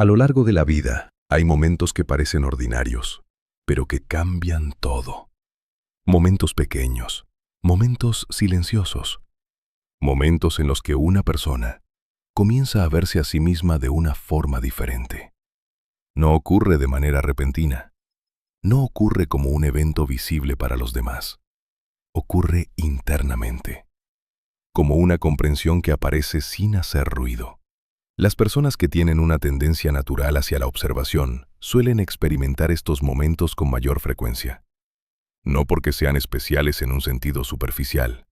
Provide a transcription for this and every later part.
A lo largo de la vida, hay momentos que parecen ordinarios, pero que cambian todo. Momentos pequeños, momentos silenciosos, momentos en los que una persona comienza a verse a sí misma de una forma diferente. No ocurre de manera repentina, no ocurre como un evento visible para los demás, ocurre internamente, como una comprensión que aparece sin hacer ruido. Las personas que tienen una tendencia natural hacia la observación suelen experimentar estos momentos con mayor frecuencia. No porque sean especiales en un sentido superficial,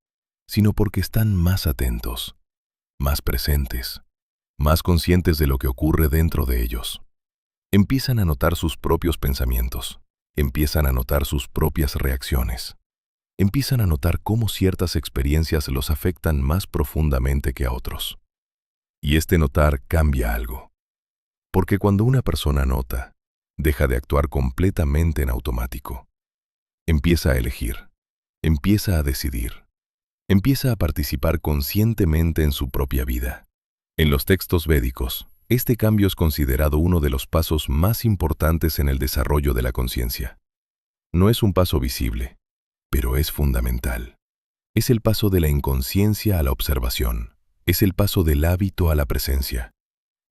sino porque están más atentos, más presentes, más conscientes de lo que ocurre dentro de ellos. Empiezan a notar sus propios pensamientos, empiezan a notar sus propias reacciones, empiezan a notar cómo ciertas experiencias los afectan más profundamente que a otros. Y este notar cambia algo. Porque cuando una persona nota, deja de actuar completamente en automático. Empieza a elegir, empieza a decidir, empieza a participar conscientemente en su propia vida. En los textos védicos, este cambio es considerado uno de los pasos más importantes en el desarrollo de la conciencia. No es un paso visible, pero es fundamental. Es el paso de la inconsciencia a la observación. Es el paso del hábito a la presencia.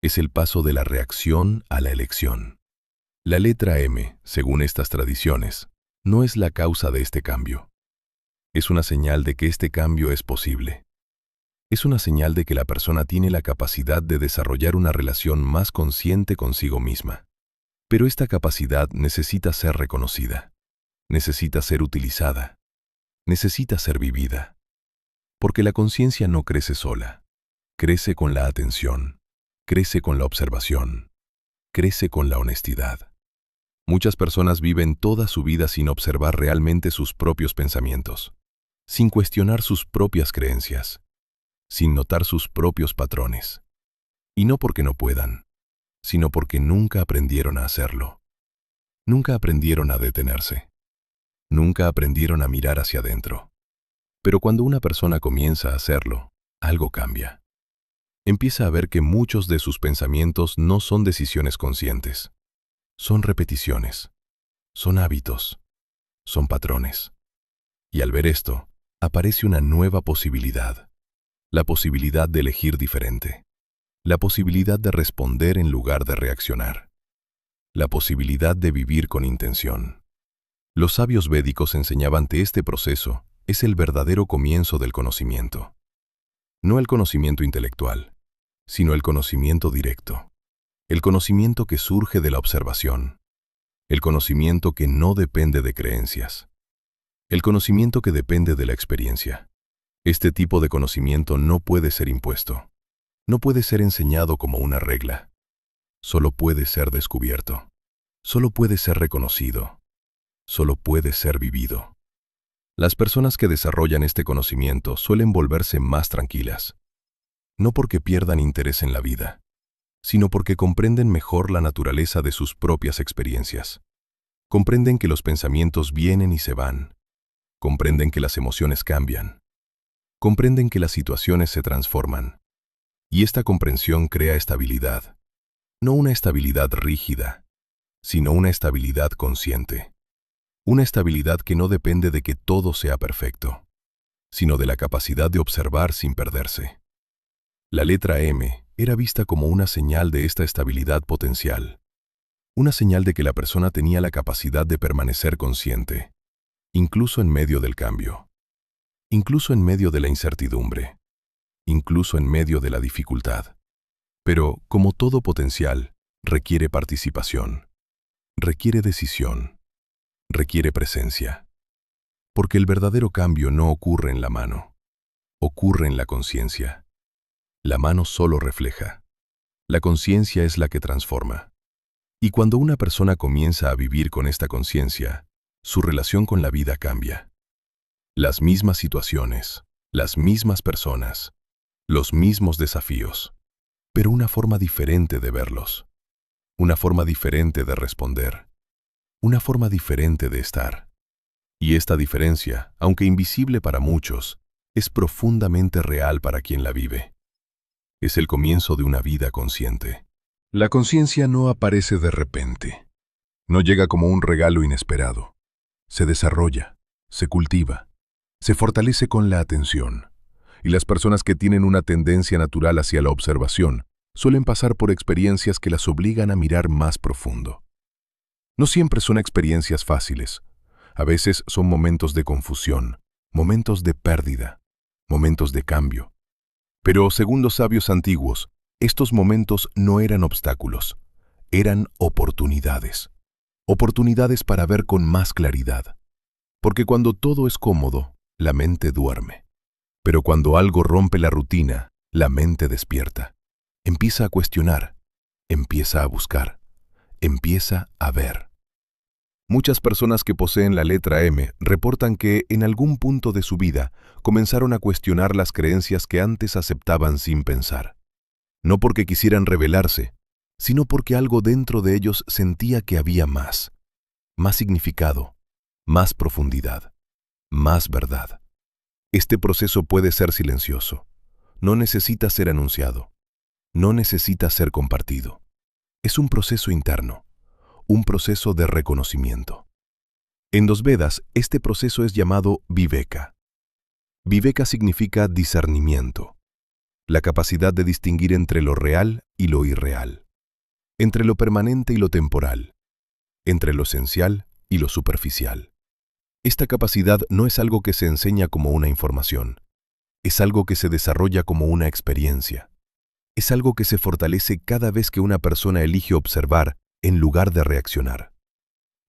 Es el paso de la reacción a la elección. La letra M, según estas tradiciones, no es la causa de este cambio. Es una señal de que este cambio es posible. Es una señal de que la persona tiene la capacidad de desarrollar una relación más consciente consigo misma. Pero esta capacidad necesita ser reconocida, necesita ser utilizada, necesita ser vivida. Porque la conciencia no crece sola. Crece con la atención, crece con la observación, crece con la honestidad. Muchas personas viven toda su vida sin observar realmente sus propios pensamientos, sin cuestionar sus propias creencias, sin notar sus propios patrones. Y no porque no puedan, sino porque nunca aprendieron a hacerlo. Nunca aprendieron a detenerse. Nunca aprendieron a mirar hacia adentro. Pero cuando una persona comienza a hacerlo, algo cambia. Empieza a ver que muchos de sus pensamientos no son decisiones conscientes. Son repeticiones, son hábitos, son patrones. Y al ver esto, aparece una nueva posibilidad. La posibilidad de elegir diferente. La posibilidad de responder en lugar de reaccionar. La posibilidad de vivir con intención. Los sabios védicos enseñaban que este proceso es el verdadero comienzo del conocimiento. No el conocimiento intelectual, sino el conocimiento directo. El conocimiento que surge de la observación. El conocimiento que no depende de creencias. El conocimiento que depende de la experiencia. Este tipo de conocimiento no puede ser impuesto. No puede ser enseñado como una regla. Solo puede ser descubierto. Solo puede ser reconocido. Solo puede ser vivido. Las personas que desarrollan este conocimiento suelen volverse más tranquilas. No porque pierdan interés en la vida, sino porque comprenden mejor la naturaleza de sus propias experiencias. Comprenden que los pensamientos vienen y se van. Comprenden que las emociones cambian. Comprenden que las situaciones se transforman. Y esta comprensión crea estabilidad. No una estabilidad rígida, sino una estabilidad consciente. Una estabilidad que no depende de que todo sea perfecto, sino de la capacidad de observar sin perderse. La letra M era vista como una señal de esta estabilidad potencial, una señal de que la persona tenía la capacidad de permanecer consciente, incluso en medio del cambio, incluso en medio de la incertidumbre, incluso en medio de la dificultad. Pero, como todo potencial, requiere participación, requiere decisión, requiere presencia. Porque el verdadero cambio no ocurre en la mano, ocurre en la conciencia. La mano solo refleja. La conciencia es la que transforma. Y cuando una persona comienza a vivir con esta conciencia, su relación con la vida cambia. Las mismas situaciones, las mismas personas, los mismos desafíos, pero una forma diferente de verlos, una forma diferente de responder, una forma diferente de estar. Y esta diferencia, aunque invisible para muchos, es profundamente real para quien la vive. Es el comienzo de una vida consciente. La conciencia no aparece de repente. No llega como un regalo inesperado. Se desarrolla, se cultiva, se fortalece con la atención. Y las personas que tienen una tendencia natural hacia la observación suelen pasar por experiencias que las obligan a mirar más profundo. No siempre son experiencias fáciles. A veces son momentos de confusión, momentos de pérdida, momentos de cambio. Pero según los sabios antiguos, estos momentos no eran obstáculos, eran oportunidades. Oportunidades para ver con más claridad. Porque cuando todo es cómodo, la mente duerme. Pero cuando algo rompe la rutina, la mente despierta. Empieza a cuestionar, empieza a buscar, empieza a ver. Muchas personas que poseen la letra M reportan que en algún punto de su vida comenzaron a cuestionar las creencias que antes aceptaban sin pensar. No porque quisieran rebelarse, sino porque algo dentro de ellos sentía que había más significado, más profundidad, más verdad. Este proceso puede ser silencioso, no necesita ser anunciado, no necesita ser compartido. Es un proceso interno, un proceso de reconocimiento. En los Vedas, este proceso es llamado viveka. Viveka significa discernimiento, la capacidad de distinguir entre lo real y lo irreal, entre lo permanente y lo temporal, entre lo esencial y lo superficial. Esta capacidad no es algo que se enseña como una información, es algo que se desarrolla como una experiencia. Es algo que se fortalece cada vez que una persona elige observar en lugar de reaccionar,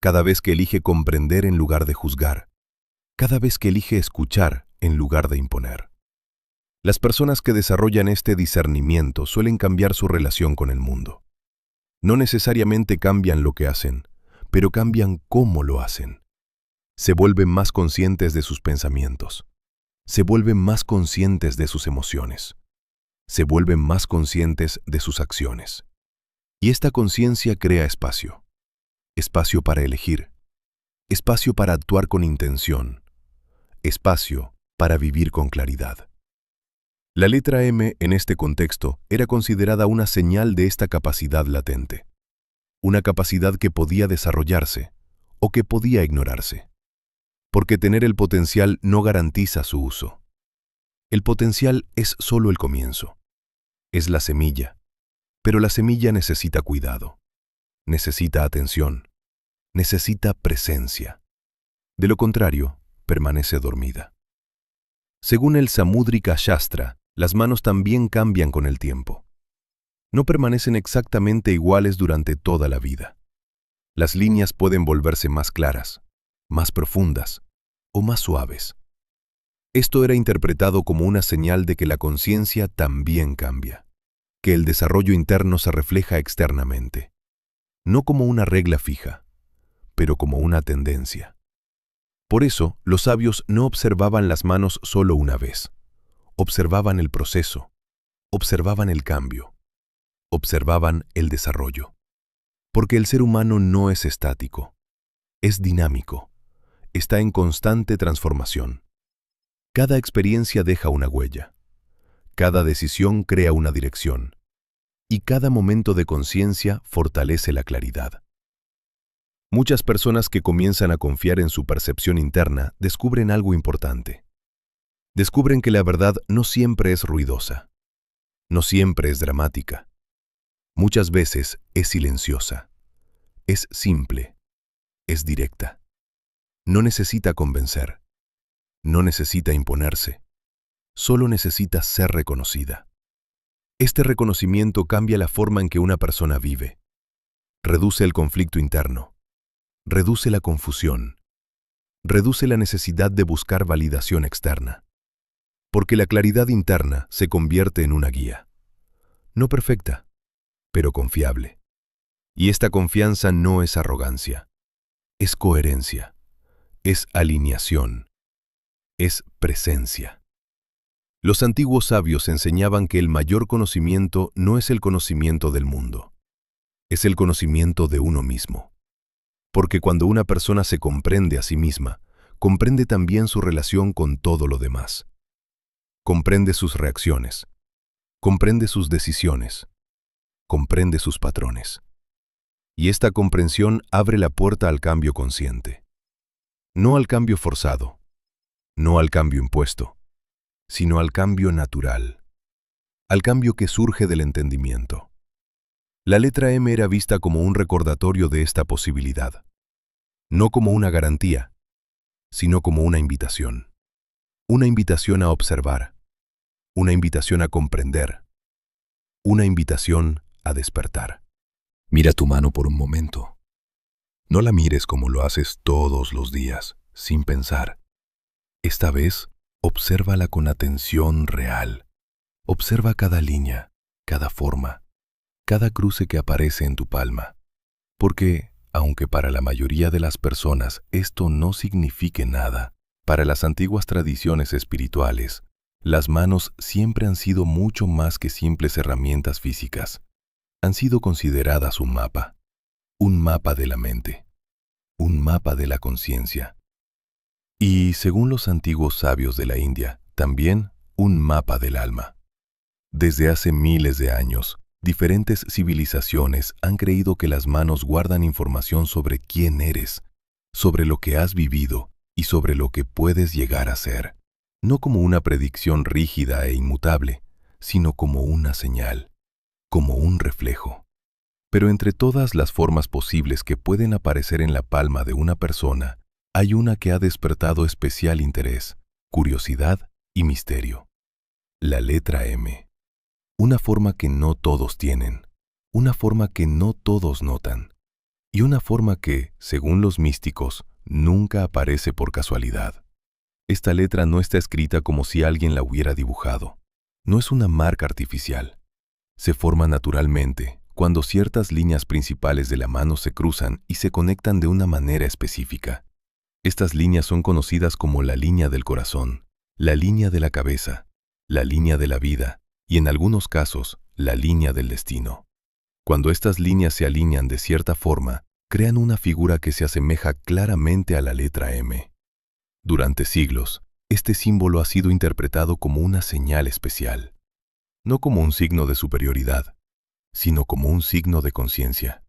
cada vez que elige comprender en lugar de juzgar, cada vez que elige escuchar en lugar de imponer. Las personas que desarrollan este discernimiento suelen cambiar su relación con el mundo. No necesariamente cambian lo que hacen, pero cambian cómo lo hacen. Se vuelven más conscientes de sus pensamientos. Se vuelven más conscientes de sus emociones. Se vuelven más conscientes de sus acciones. Y esta conciencia crea espacio. Espacio para elegir. Espacio para actuar con intención. Espacio para vivir con claridad. La letra M en este contexto era considerada una señal de esta capacidad latente. Una capacidad que podía desarrollarse o que podía ignorarse. Porque tener el potencial no garantiza su uso. El potencial es solo el comienzo. Es la semilla. Pero la semilla necesita cuidado. Necesita atención. Necesita presencia. De lo contrario, permanece dormida. Según el Samudrika Shastra, las manos también cambian con el tiempo. No permanecen exactamente iguales durante toda la vida. Las líneas pueden volverse más claras, más profundas o más suaves. Esto era interpretado como una señal de que la conciencia también cambia, que el desarrollo interno se refleja externamente, no como una regla fija, pero como una tendencia. Por eso, los sabios no observaban las manos solo una vez. Observaban el proceso, observaban el cambio, observaban el desarrollo. Porque el ser humano no es estático, es dinámico, está en constante transformación. Cada experiencia deja una huella, cada decisión crea una dirección, y cada momento de conciencia fortalece la claridad. Muchas personas que comienzan a confiar en su percepción interna descubren algo importante. Descubren que la verdad no siempre es ruidosa, no siempre es dramática. Muchas veces es silenciosa, es simple, es directa. No necesita convencer, no necesita imponerse, solo necesita ser reconocida. Este reconocimiento cambia la forma en que una persona vive. Reduce el conflicto interno, reduce la confusión, reduce la necesidad de buscar validación externa. Porque la claridad interna se convierte en una guía. No perfecta, pero confiable. Y esta confianza no es arrogancia, es coherencia, es alineación, es presencia. Los antiguos sabios enseñaban que el mayor conocimiento no es el conocimiento del mundo, es el conocimiento de uno mismo. Porque cuando una persona se comprende a sí misma, comprende también su relación con todo lo demás. Comprende sus reacciones, comprende sus decisiones, comprende sus patrones. Y esta comprensión abre la puerta al cambio consciente. No al cambio forzado, no al cambio impuesto, sino al cambio natural, al cambio que surge del entendimiento. La letra M era vista como un recordatorio de esta posibilidad, no como una garantía, sino como una invitación a observar, una invitación a comprender, una invitación a despertar. Mira tu mano por un momento. No la mires como lo haces todos los días, sin pensar. Esta vez, obsérvala con atención real. Observa cada línea, cada forma, cada cruce que aparece en tu palma. Porque, aunque para la mayoría de las personas esto no signifique nada, para las antiguas tradiciones espirituales, las manos siempre han sido mucho más que simples herramientas físicas. Han sido consideradas un mapa de la mente, un mapa de la conciencia. Y, según los antiguos sabios de la India, también un mapa del alma. Desde hace miles de años, diferentes civilizaciones han creído que las manos guardan información sobre quién eres, sobre lo que has vivido y sobre lo que puedes llegar a ser, no como una predicción rígida e inmutable, sino como una señal, como un reflejo. Pero entre todas las formas posibles que pueden aparecer en la palma de una persona, hay una que ha despertado especial interés, curiosidad y misterio. La letra M. Una forma que no todos tienen, una forma que no todos notan, y una forma que, según los místicos, nunca aparece por casualidad. Esta letra no está escrita como si alguien la hubiera dibujado. No es una marca artificial. Se forma naturalmente cuando ciertas líneas principales de la mano se cruzan y se conectan de una manera específica. Estas líneas son conocidas como la línea del corazón, la línea de la cabeza, la línea de la vida y, en algunos casos, la línea del destino. Cuando estas líneas se alinean de cierta forma, crean una figura que se asemeja claramente a la letra M. Durante siglos, este símbolo ha sido interpretado como una señal especial, no como un signo de superioridad, sino como un signo de conciencia.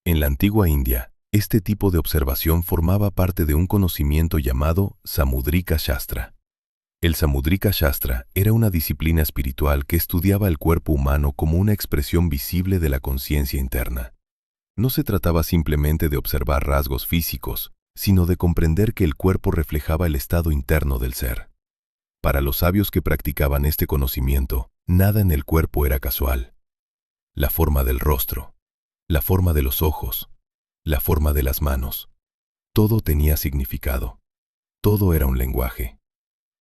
En la antigua India, este tipo de observación formaba parte de un conocimiento llamado Samudrika Shastra. El Samudrika Shastra era una disciplina espiritual que estudiaba el cuerpo humano como una expresión visible de la conciencia interna. No se trataba simplemente de observar rasgos físicos, sino de comprender que el cuerpo reflejaba el estado interno del ser. Para los sabios que practicaban este conocimiento, nada en el cuerpo era casual. La forma del rostro, la forma de los ojos, la forma de las manos, todo tenía significado, todo era un lenguaje.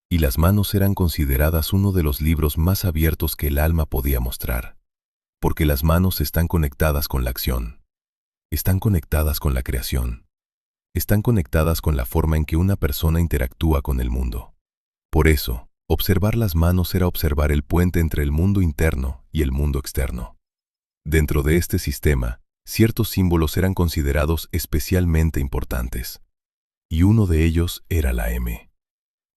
Y las manos eran consideradas uno de los libros más abiertos que el alma podía mostrar, porque las manos están conectadas con la acción, están conectadas con la creación, están conectadas con la forma en que una persona interactúa con el mundo. Por eso, observar las manos era observar el puente entre el mundo interno y el mundo externo. Dentro de este sistema, ciertos símbolos eran considerados especialmente importantes, y uno de ellos era la M.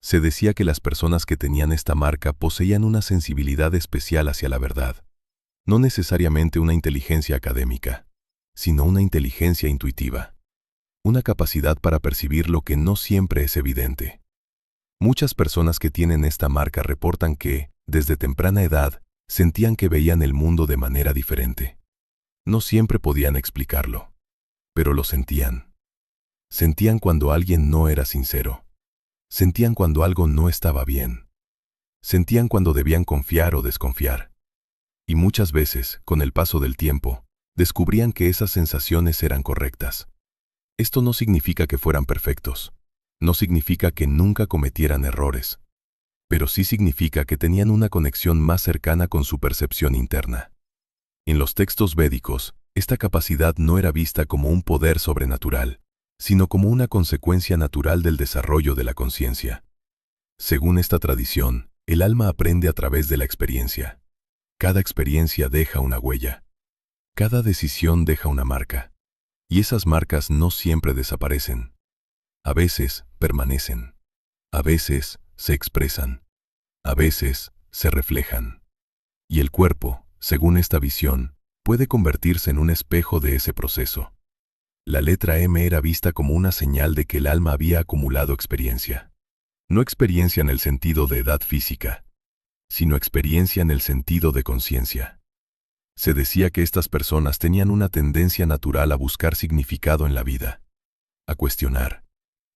Se decía que las personas que tenían esta marca poseían una sensibilidad especial hacia la verdad, no necesariamente una inteligencia académica, sino una inteligencia intuitiva, una capacidad para percibir lo que no siempre es evidente. Muchas personas que tienen esta marca reportan que, desde temprana edad, sentían que veían el mundo de manera diferente. No siempre podían explicarlo, pero lo sentían. Sentían cuando alguien no era sincero. Sentían cuando algo no estaba bien. Sentían cuando debían confiar o desconfiar. Y muchas veces, con el paso del tiempo, descubrían que esas sensaciones eran correctas. Esto no significa que fueran perfectos. No significa que nunca cometieran errores. Pero sí significa que tenían una conexión más cercana con su percepción interna. En los textos védicos, esta capacidad no era vista como un poder sobrenatural, sino como una consecuencia natural del desarrollo de la conciencia. Según esta tradición, el alma aprende a través de la experiencia. Cada experiencia deja una huella. Cada decisión deja una marca. Y esas marcas no siempre desaparecen. A veces permanecen. A veces se expresan. A veces se reflejan. Y el cuerpo, según esta visión, puede convertirse en un espejo de ese proceso. La letra M era vista como una señal de que el alma había acumulado experiencia. No experiencia en el sentido de edad física, sino experiencia en el sentido de conciencia. Se decía que estas personas tenían una tendencia natural a buscar significado en la vida, a cuestionar,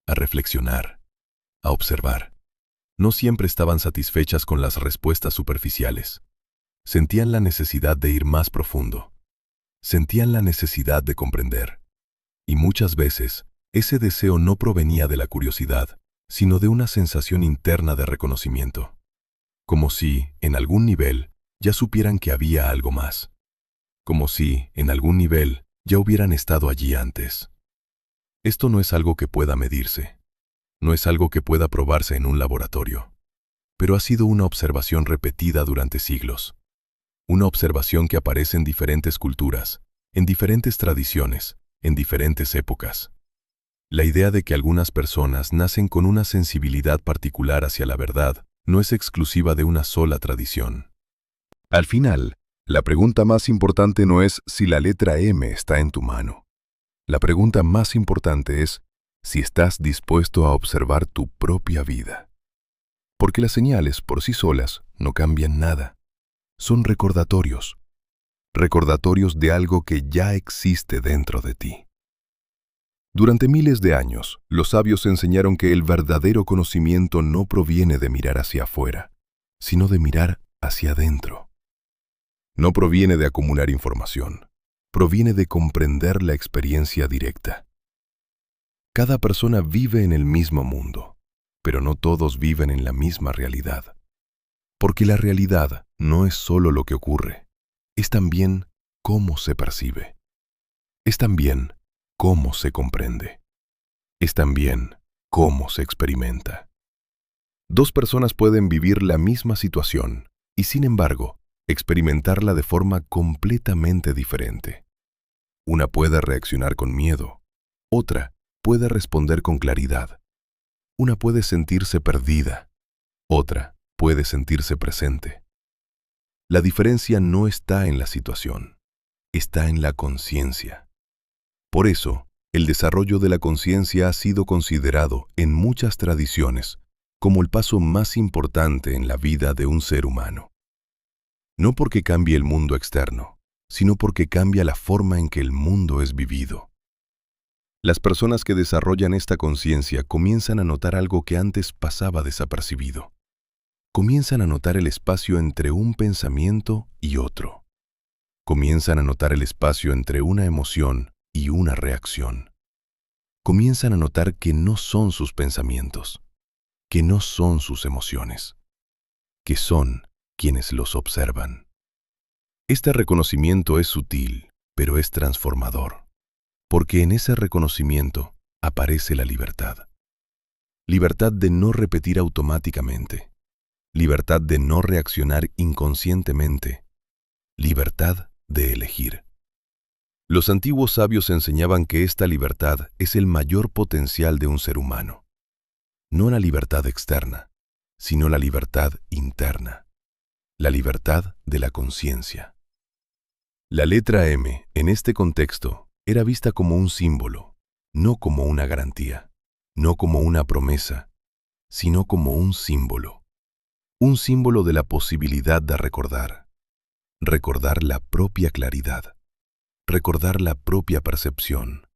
a reflexionar, a observar. No siempre estaban satisfechas con las respuestas superficiales. Sentían la necesidad de ir más profundo. Sentían la necesidad de comprender. Y muchas veces, ese deseo no provenía de la curiosidad, sino de una sensación interna de reconocimiento. Como si, en algún nivel, ya supieran que había algo más. Como si, en algún nivel, ya hubieran estado allí antes. Esto no es algo que pueda medirse. No es algo que pueda probarse en un laboratorio. Pero ha sido una observación repetida durante siglos. Una observación que aparece en diferentes culturas, en diferentes tradiciones, en diferentes épocas. La idea de que algunas personas nacen con una sensibilidad particular hacia la verdad no es exclusiva de una sola tradición. Al final, la pregunta más importante no es si la letra M está en tu mano. La pregunta más importante es si estás dispuesto a observar tu propia vida. Porque las señales por sí solas no cambian nada. Son recordatorios. Recordatorios de algo que ya existe dentro de ti. Durante miles de años, los sabios enseñaron que el verdadero conocimiento no proviene de mirar hacia afuera, sino de mirar hacia adentro. No proviene de acumular información, proviene de comprender la experiencia directa. Cada persona vive en el mismo mundo, pero no todos viven en la misma realidad. Porque la realidad no es solo lo que ocurre, es también cómo se percibe. Es también cómo se comprende. Es también cómo se experimenta. Dos personas pueden vivir la misma situación y, sin embargo, experimentarla de forma completamente diferente. Una puede reaccionar con miedo, otra puede responder con claridad. Una puede sentirse perdida, otra puede sentirse presente. La diferencia no está en la situación, está en la conciencia. Por eso, el desarrollo de la conciencia ha sido considerado en muchas tradiciones como el paso más importante en la vida de un ser humano. No porque cambie el mundo externo, sino porque cambia la forma en que el mundo es vivido. Las personas que desarrollan esta conciencia comienzan a notar algo que antes pasaba desapercibido. Comienzan a notar el espacio entre un pensamiento y otro. Comienzan a notar el espacio entre una emoción y una reacción. Comienzan a notar que no son sus pensamientos, que no son sus emociones, que son quienes los observan. Este reconocimiento es sutil, pero es transformador, porque en ese reconocimiento aparece la libertad. Libertad de no repetir automáticamente, libertad de no reaccionar inconscientemente, libertad de elegir. Los antiguos sabios enseñaban que esta libertad es el mayor potencial de un ser humano. No la libertad externa, sino la libertad interna, la libertad de la conciencia. La letra M, en este contexto, era vista como un símbolo, no como una garantía, no como una promesa, sino como un símbolo de la posibilidad de recordar la propia claridad, recordar la propia percepción,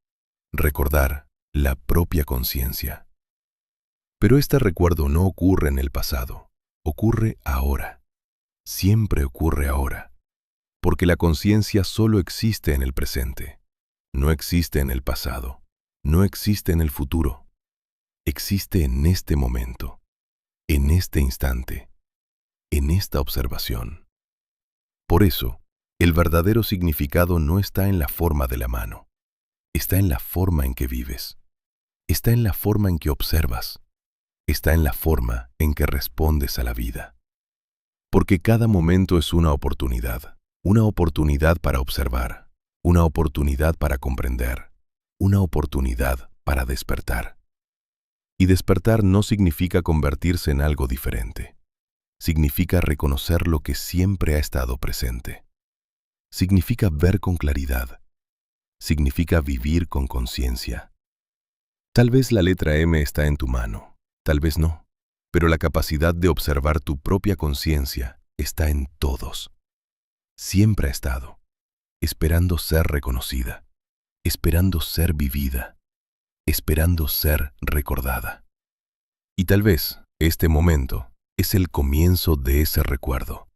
recordar la propia conciencia. Pero este recuerdo no ocurre en el pasado, ocurre ahora. Siempre ocurre ahora, porque la conciencia solo existe en el presente. No existe en el pasado, no existe en el futuro. Existe en este momento, en este instante, en esta observación. Por eso, el verdadero significado no está en la forma de la mano, está en la forma en que vives, está en la forma en que observas, está en la forma en que respondes a la vida. Porque cada momento es una oportunidad para observar, una oportunidad para comprender, una oportunidad para despertar. Y despertar no significa convertirse en algo diferente, significa reconocer lo que siempre ha estado presente. significa ver con claridad, significa vivir con conciencia. Tal vez la letra M está en tu mano, tal vez no, pero la capacidad de observar tu propia conciencia está en todos. Siempre ha estado, esperando ser reconocida, esperando ser vivida, esperando ser recordada. Y tal vez este momento es el comienzo de ese recuerdo.